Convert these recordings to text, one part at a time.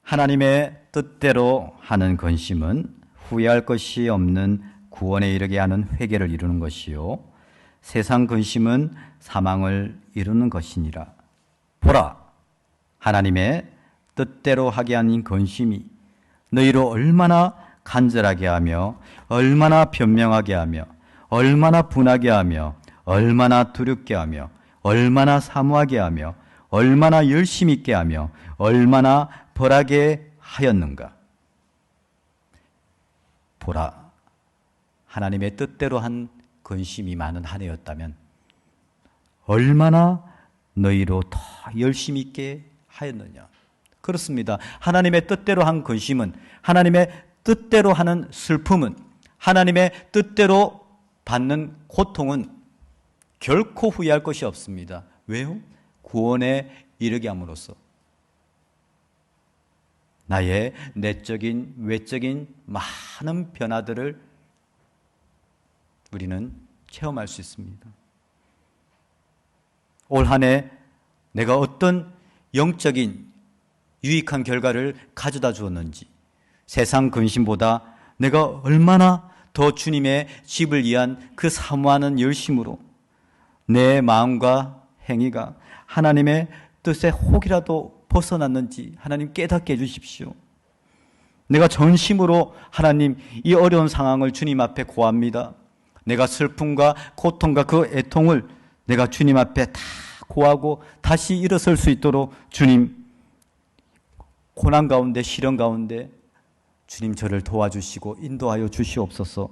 하나님의 뜻대로 하는 근심은 후회할 것이 없는 구원에 이르게 하는 회개를 이루는 것이요 세상 근심은 사망을 이루는 것이니라. 보라, 하나님의 뜻대로 하게 하는 근심이 너희를 얼마나 간절하게 하며 얼마나 변명하게 하며 얼마나 분하게 하며 얼마나 두렵게 하며 얼마나 사모하게 하며 얼마나 열심 있게 하며 얼마나 벌하게 하였는가. 보라, 하나님의 뜻대로 한 근심이 많은 한 해였다면 얼마나 너희로 더 열심히 있게 하였느냐. 그렇습니다. 하나님의 뜻대로 한 근심은, 하나님의 뜻대로 하는 슬픔은, 하나님의 뜻대로 받는 고통은 결코 후회할 것이 없습니다. 왜요? 구원에 이르게 함으로써 나의 내적인 외적인 많은 변화들을 우리는 체험할 수 있습니다. 올 한 해 내가 어떤 영적인 유익한 결과를 가져다 주었는지, 세상 근심보다 내가 얼마나 더 주님의 집을 위한 그 사모하는 열심으로 내 마음과 행위가 하나님의 뜻에 혹이라도 벗어났는지 하나님 깨닫게 해주십시오. 내가 전심으로 하나님 이 어려운 상황을 주님 앞에 고합니다. 내가 슬픔과 고통과 그 애통을 내가 주님 앞에 다 고하고 다시 일어설 수 있도록 주님, 고난 가운데 시련 가운데 주님 저를 도와주시고 인도하여 주시옵소서.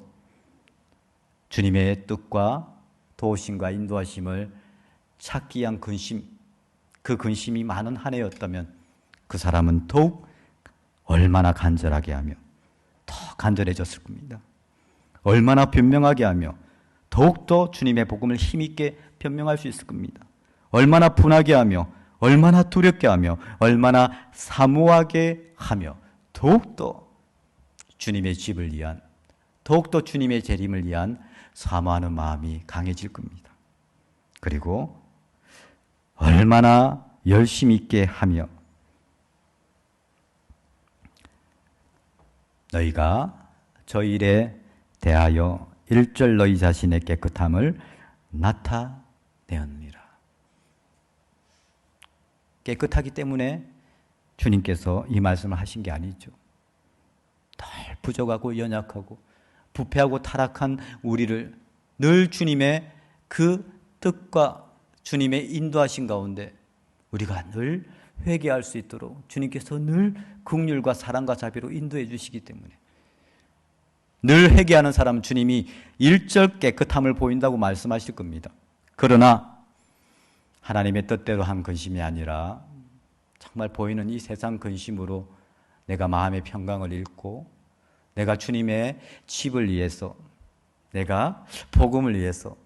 주님의 뜻과 도우심과 인도하심을 찾기 위한 근심, 그 근심이 많은 한 해였다면 그 사람은 더욱 얼마나 간절하게 하며 더 간절해졌을 겁니다. 얼마나 변명하게 하며 더욱더 주님의 복음을 힘있게 변명할 수 있을 겁니다. 얼마나 분하게 하며 얼마나 두렵게 하며 얼마나 사모하게 하며 더욱더 주님의 집을 위한, 더욱더 주님의 재림을 위한 사모하는 마음이 강해질 겁니다. 그리고 얼마나 열심히 있게 하며 너희가 저 일에 대하여 일절 너희 자신의 깨끗함을 나타내었느니라. 깨끗하기 때문에 주님께서 이 말씀을 하신 게 아니죠. 늘 부족하고 연약하고 부패하고 타락한 우리를 늘 주님의 그 뜻과 주님의 인도하신 가운데 우리가 늘 회개할 수 있도록 주님께서 늘 긍휼과 사랑과 자비로 인도해 주시기 때문에 늘 회개하는 사람은 주님이 일절 깨끗함을 보인다고 말씀하실 겁니다. 그러나 하나님의 뜻대로 한 근심이 아니라 정말 보이는 이 세상 근심으로 내가 마음의 평강을 잃고 내가 주님의 집을 위해서, 내가 복음을 위해서,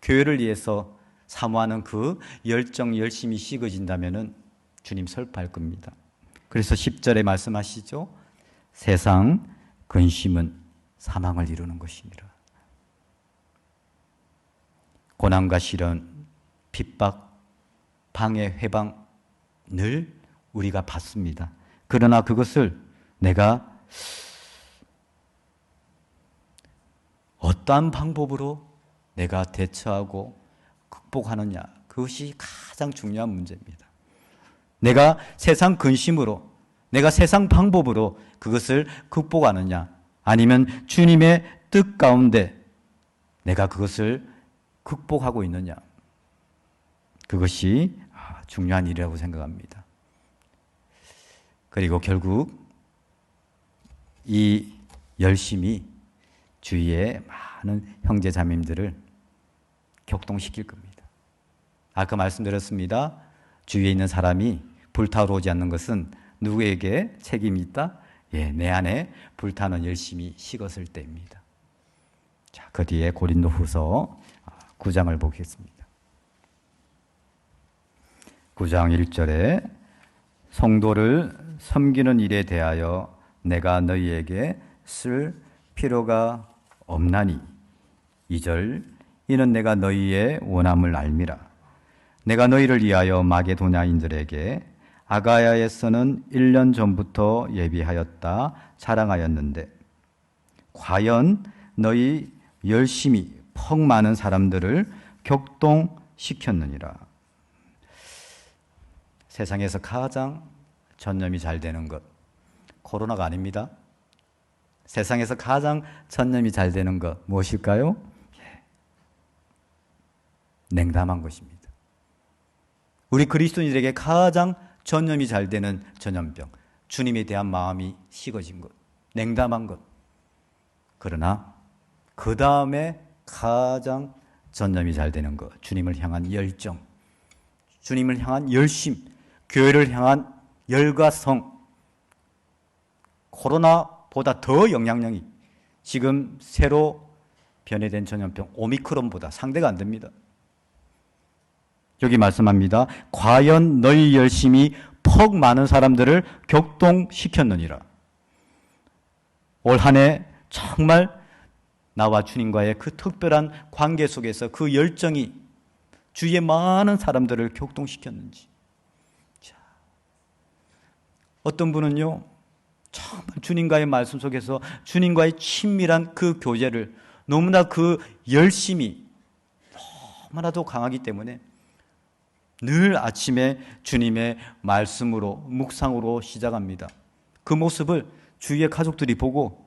교회를 위해서 사모하는 그 열정, 열심이 식어진다면 주님 설파할 겁니다. 그래서 10절에 말씀하시죠. 세상 근심은 사망을 이루는 것이니라. 고난과 시련, 핍박, 방해, 회방 늘 우리가 받습니다. 그러나 그것을 내가 어떠한 방법으로 내가 대처하고 극복하느냐, 그것이 가장 중요한 문제입니다. 내가 세상 근심으로, 내가 세상 방법으로 그것을 극복하느냐, 아니면 주님의 뜻 가운데 내가 그것을 극복하고 있느냐, 그것이 중요한 일이라고 생각합니다. 그리고 결국 이 열심이 주위의 많은 형제 자매님들을 격동시킬 겁니다. 아까 말씀드렸습니다. 주위에 있는 사람이 불타오르 오지 않는 것은 누구에게 책임이 있다? 예, 내 안에 불타는 열심이 식었을 때입니다. 자, 그 뒤에 고린도후서 9장을 보겠습니다. 9장 1절에 성도를 섬기는 일에 대하여 내가 너희에게 쓸 필요가 없나니 2절 이는 내가 너희의 원함을 알미라. 내가 너희를 위하여 마게도냐인들에게 아가야에서는 1년 전부터 예비하였다 자랑하였는데 과연 너희 열심히 퍽 많은 사람들을 격동시켰느니라. 세상에서 가장 전염이 잘 되는 것, 코로나가 아닙니다. 세상에서 가장 전염이 잘 되는 것 무엇일까요? 냉담한 것입니다. 우리 그리스도인들에게 가장 전염이 잘 되는 전염병, 주님에 대한 마음이 식어진 것, 냉담한 것. 그러나 그 다음에 가장 전염이 잘 되는 것, 주님을 향한 열정, 주님을 향한 열심, 교회를 향한 열과 성. 코로나보다 더 영향력이 지금 새로 변해된 전염병 오미크론보다 상대가 안 됩니다. 여기 말씀합니다. 과연 너희 열심히 퍽 많은 사람들을 격동시켰느니라. 올 한 해 정말 나와 주님과의 그 특별한 관계 속에서 그 열정이 주위의 많은 사람들을 격동시켰는지. 자, 어떤 분은요, 정말 주님과의 말씀 속에서 주님과의 친밀한 그 교제를 너무나 그 열심이 너무나도 강하기 때문에 늘 아침에 주님의 말씀으로 묵상으로 시작합니다. 그 모습을 주위의 가족들이 보고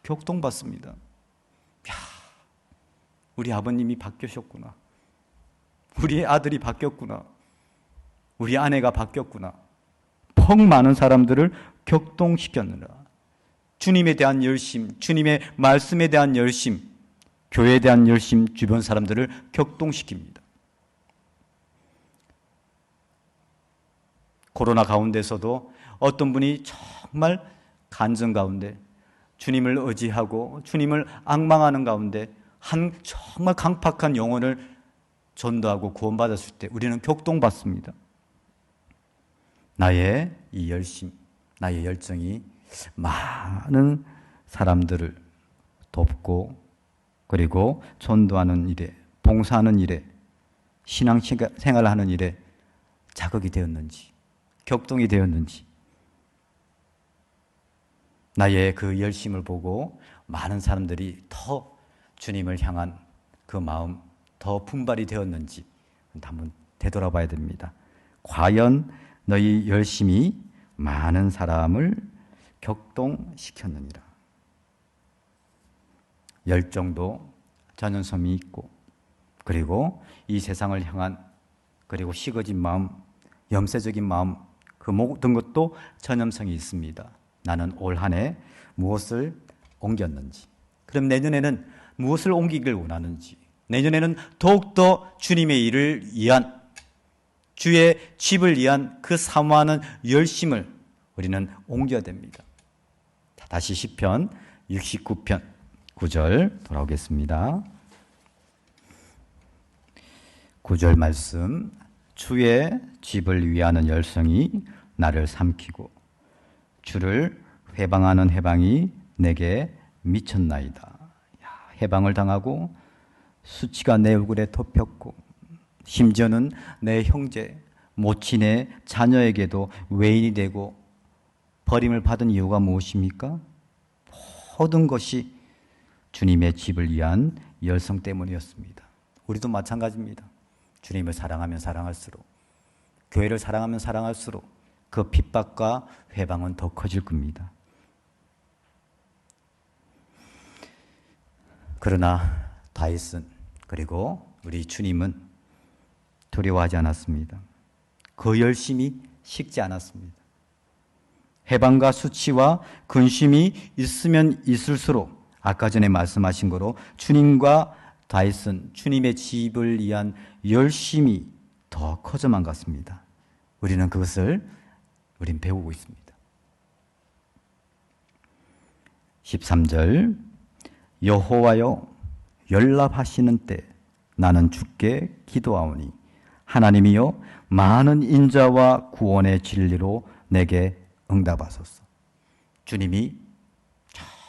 격동받습니다. 야, 우리 아버님이 바뀌셨구나. 우리 아들이 바뀌었구나. 우리 아내가 바뀌었구나. 퍽 많은 사람들을 격동시켰느라. 주님에 대한 열심, 주님의 말씀에 대한 열심, 교회에 대한 열심, 주변 사람들을 격동시킵니다. 코로나 가운데서도 어떤 분이 정말 간증 가운데 주님을 의지하고 주님을 앙망하는 가운데 한 정말 강팍한 영혼을 전도하고 구원받았을 때 우리는 격동받습니다. 나의 이 열심, 나의 열정이 많은 사람들을 돕고 그리고 전도하는 일에, 봉사하는 일에, 신앙생활을 하는 일에 자극이 되었는지, 격동이 되었는지, 나의 그 열심을 보고 많은 사람들이 더 주님을 향한 그 마음 더 분발이 되었는지 한번 되돌아봐야 됩니다. 과연 너희 열심이 많은 사람을 격동시켰느니라. 열정도 전연성이 있고 그리고 이 세상을 향한 그리고 식어진 마음, 염세적인 마음 그 모든 것도 전염성이 있습니다. 나는 올 한 해 무엇을 옮겼는지, 그럼 내년에는 무엇을 옮기길 원하는지, 내년에는 더욱더 주님의 일을 위한, 주의 집을 위한 그 사모하는 열심을 우리는 옮겨야 됩니다. 다시 시편 69편 9절 돌아오겠습니다. 9절 말씀, 주의 집을 위하는 열성이 나를 삼키고 주를 회방하는 해방이 내게 미쳤나이다. 해방을 당하고 수치가 내 얼굴에 덮였고 심지어는 내 형제, 모친의 자녀에게도 외인이 되고 버림을 받은 이유가 무엇입니까? 모든 것이 주님의 집을 위한 열성 때문이었습니다. 우리도 마찬가지입니다. 주님을 사랑하면 사랑할수록, 교회를 사랑하면 사랑할수록 그 핍박과 회방은 더 커질 겁니다. 그러나 다윗은 그리고 우리 주님은 두려워하지 않았습니다. 그 열심이 식지 않았습니다. 해방과 수치와 근심이 있으면 있을수록 아까 전에 말씀하신 거로 주님과 다윗은 주님의 집을 위한 열심이 더 커져만 갔습니다. 우리는 그것을 배우고 있습니다. 13절, 여호와여 연락하시는 때 나는 주께 기도하오니 하나님이여 많은 인자와 구원의 진리로 내게 응답하소서. 주님이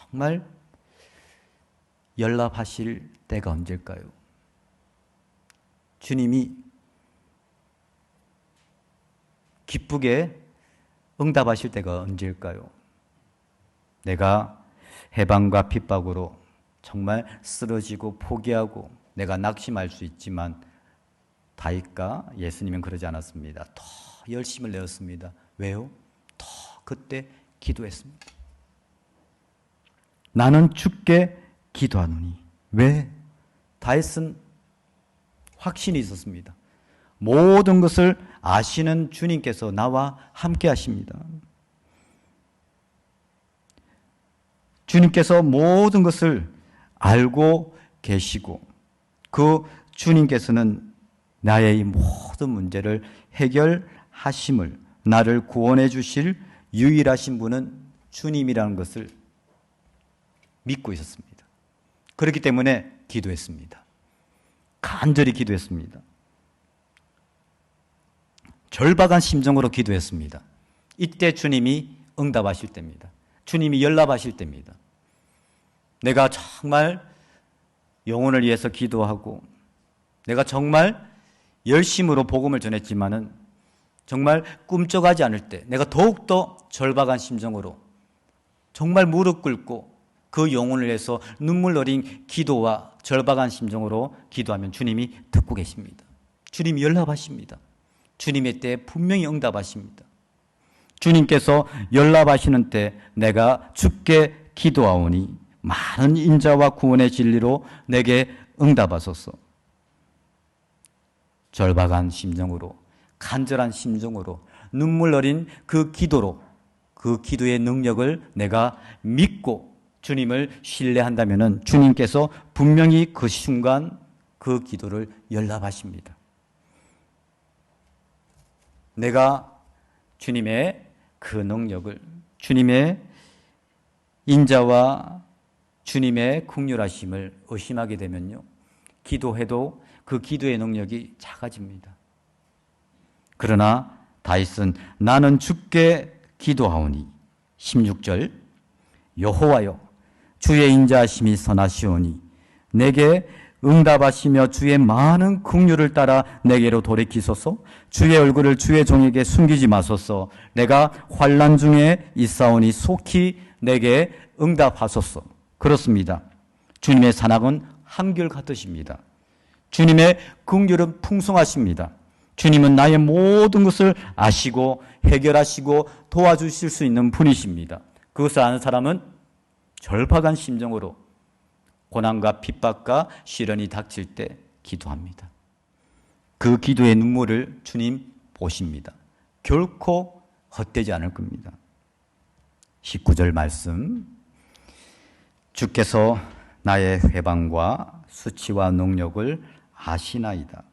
정말 연락하실 때가 언제일까요? 주님이 기쁘게 응답하실 때가 언제일까요? 내가 해방과 핍박으로 정말 쓰러지고 포기하고 내가 낙심할 수 있지만 다윗과 예수님은 그러지 않았습니다. 더 열심을 내었습니다. 왜요? 더 그때 기도했습니다. 나는 주께 기도하노니. 왜? 다윗은 확신이 있었습니다. 모든 것을 아시는 주님께서 나와 함께 하십니다. 주님께서 모든 것을 알고 계시고 그 주님께서는 나의 이 모든 문제를 해결하심을, 나를 구원해 주실 유일하신 분은 주님이라는 것을 믿고 있었습니다. 그렇기 때문에 기도했습니다. 간절히 기도했습니다. 절박한 심정으로 기도했습니다. 이때 주님이 응답하실 때입니다. 주님이 연락하실 때입니다. 내가 정말 영혼을 위해서 기도하고 내가 정말 열심으로 복음을 전했지만은 정말 꿈쩍하지 않을 때 내가 더욱더 절박한 심정으로 정말 무릎 꿇고 그 영혼을 위해서 눈물 어린 기도와 절박한 심정으로 기도하면 주님이 듣고 계십니다. 주님이 연락하십니다. 주님의 때에 분명히 응답하십니다. 주님께서 연락하시는 때 내가 주께 기도하오니 많은 인자와 구원의 진리로 내게 응답하소서. 절박한 심정으로, 간절한 심정으로, 눈물 어린 그 기도로, 그 기도의 능력을 내가 믿고 주님을 신뢰한다면 주님께서 분명히 그 순간 그 기도를 연락하십니다. 내가 주님의 그 능력을, 주님의 인자와 주님의 긍휼하심을 의심하게 되면요, 기도해도 그 기도의 능력이 작아집니다. 그러나 다윗은 나는 주께 기도하오니 16절 여호와여 주의 인자하심이 선하시오니 내게 응답하시며 주의 많은 긍휼을 따라 내게로 돌이키소서. 주의 얼굴을 주의 종에게 숨기지 마소서. 내가 환난 중에 있사오니 속히 내게 응답하소서. 그렇습니다. 주님의 사랑은 한결같으십니다. 주님의 긍휼은 풍성하십니다. 주님은 나의 모든 것을 아시고 해결하시고 도와주실 수 있는 분이십니다. 그것을 아는 사람은 절박한 심정으로 고난과 핍박과 시련이 닥칠 때 기도합니다. 그 기도의 눈물을 주님 보십니다. 결코 헛되지 않을 겁니다. 19절 말씀, 주께서 나의 회방과 수치와 능력을 아시나이다.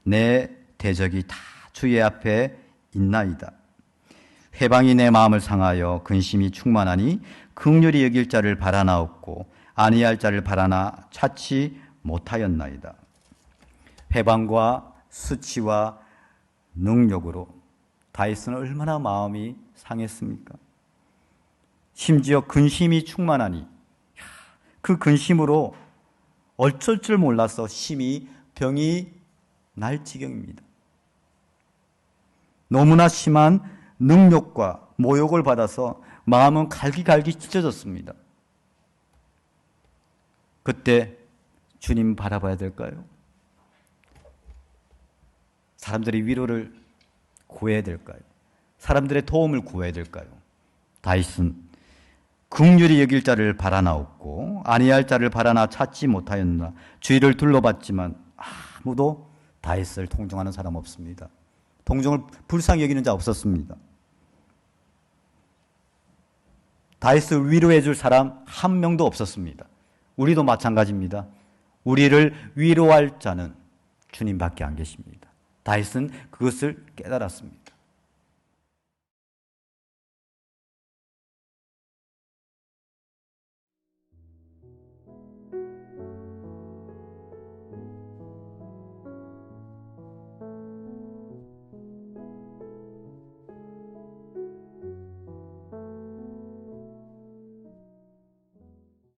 내 대적이 다 주의 앞에 있나이다. 회방이 내 마음을 상하여 근심이 충만하니 긍휼히 여길 자를 바라나옵고 아니할 자를 바라나 찾지 못하였나이다. 회방과 수치와 능력으로 다윗은 얼마나 마음이 상했습니까? 심지어 근심이 충만하니 그 근심으로 어쩔 줄 몰라서 심히 병이 날 지경입니다. 너무나 심한 능력과 모욕을 받아서 마음은 갈기갈기 찢어졌습니다. 그때 주님 바라봐야 될까요? 사람들의 위로를 구해야 될까요? 사람들의 도움을 구해야 될까요? 다윗은 긍휼히 여길 자를 바라나옵고 아니할 자를 바라나 찾지 못하였나. 주위를 둘러봤지만 아무도 다윗을 동정하는 사람 없습니다. 동정을 불쌍히 여기는 자 없었습니다. 다윗을 위로해 줄 사람 한 명도 없었습니다. 우리도 마찬가지입니다. 우리를 위로할 자는 주님밖에 안 계십니다. 다윗은 그것을 깨달았습니다.